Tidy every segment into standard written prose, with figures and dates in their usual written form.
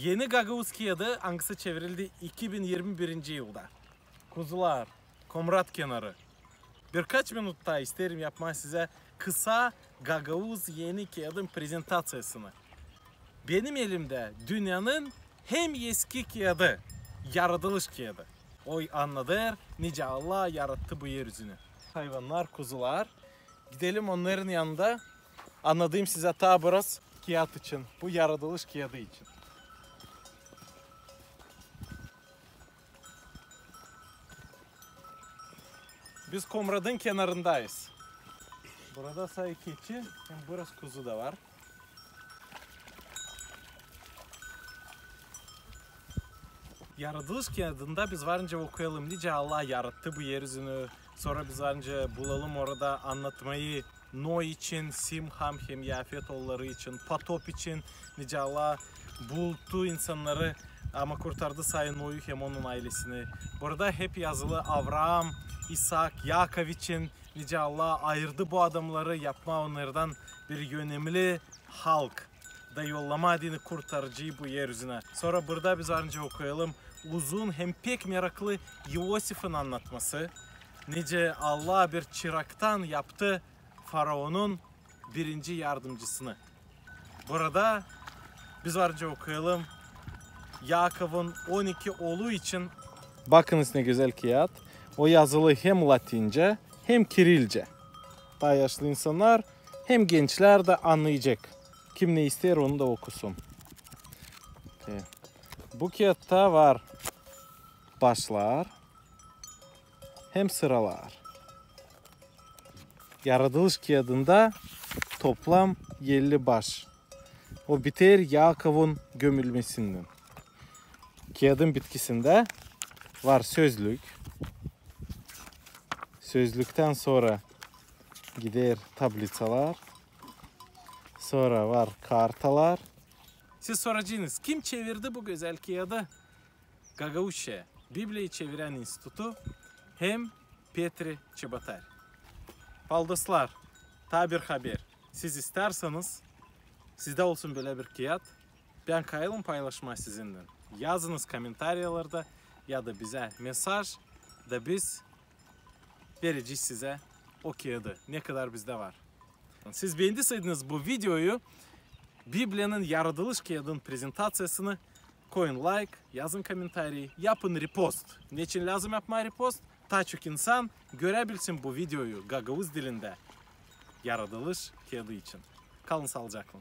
Yeni Gagavuz kağıdı hangisi çevrildi 2021 yılda. Kuzular, Komrat kenarı. Birkaç minutta isterim yapmayı size kısa Gagavuz yeni kağıdın prezentasyasını. Benim elimde dünyanın hem eski kağıdı, yaratılış kağıdı. Oy anladır, nice Allah yarattı bu yeryüzünü. Hayvanlar, kuzular. Gidelim onların yanında. Anladığım size ta biraz kağıt için, bu yaratılış kağıdı için. Biz Komrad'ın kenarındayız. Burada say keçi, hem biraz kuzu da var. Yaratılış kağıdında biz varınca okuyalım. Nice Allah yarattı bu yeryüzünü. Sonra biz varınca bulalım orada anlatmayı. Noy için, Sim, Ham, hem Yafet oğulları için, Patop için. Nice Allah buldu insanları ama kurtardı sayın Noy'u hem onun ailesini. Burada hep yazılı Avraham, İshak, Yakov için. Nice Allah ayırdı bu adamları, yapma onlardan bir önemli halk da yollama adını kurtarıcıyı bu yeryüzüne. Sonra burada biz varınca okuyalım. Uzun hem pek meraklı Yosif'in anlatması. Nice Allah bir çıraktan yaptı Faraon'un birinci yardımcısını. Burada biz varınca okuyalım. Yakov'un 12 oğlu için. Bakınız ne güzel kağıt. O yazılı hem Latince hem Kirilce. Daha yaşlı insanlar hem gençler de anlayacak. Kim ne ister onu da okusun. Okay. Bu kağıtta var başlar hem sıralar. Yaratılış kağıdında toplam 50 baş. O biter Yakov'un gömülmesinden. Kağıdın bitkisinde var sözlük. Sözlükten sonra gider tablisalar. Sonra var kartalar. Siz soracaksınız kim çevirdi bu güzel kağıdı? Gagavuzca, Biblia'yı çeviren enstitütü hem Petri Çebatar. Paldoslar, ta bir haber. Siz isterseniz sizde olsun böyle bir kağıt. Ben kayalım paylaşma sizinle. Yazınız komentaryalarda ya da bize mesaj da biz vereceğiz size o kağıdı. Ne kadar bizde var. Siz beğendiyseniz bu videoyu Biblia'nın yaratılış kağıdının prezentasyasını koyun like, yazın komentarı, yapın repost. Ne için lazım yapma repost? Ta çok insan görebilsin bu videoyu Gagavuz dilinde yaratılış kağıdı için. Kalın sağlıcakla.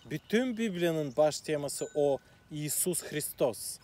Bütün Biblia'nın baş teması o İsus Hristos.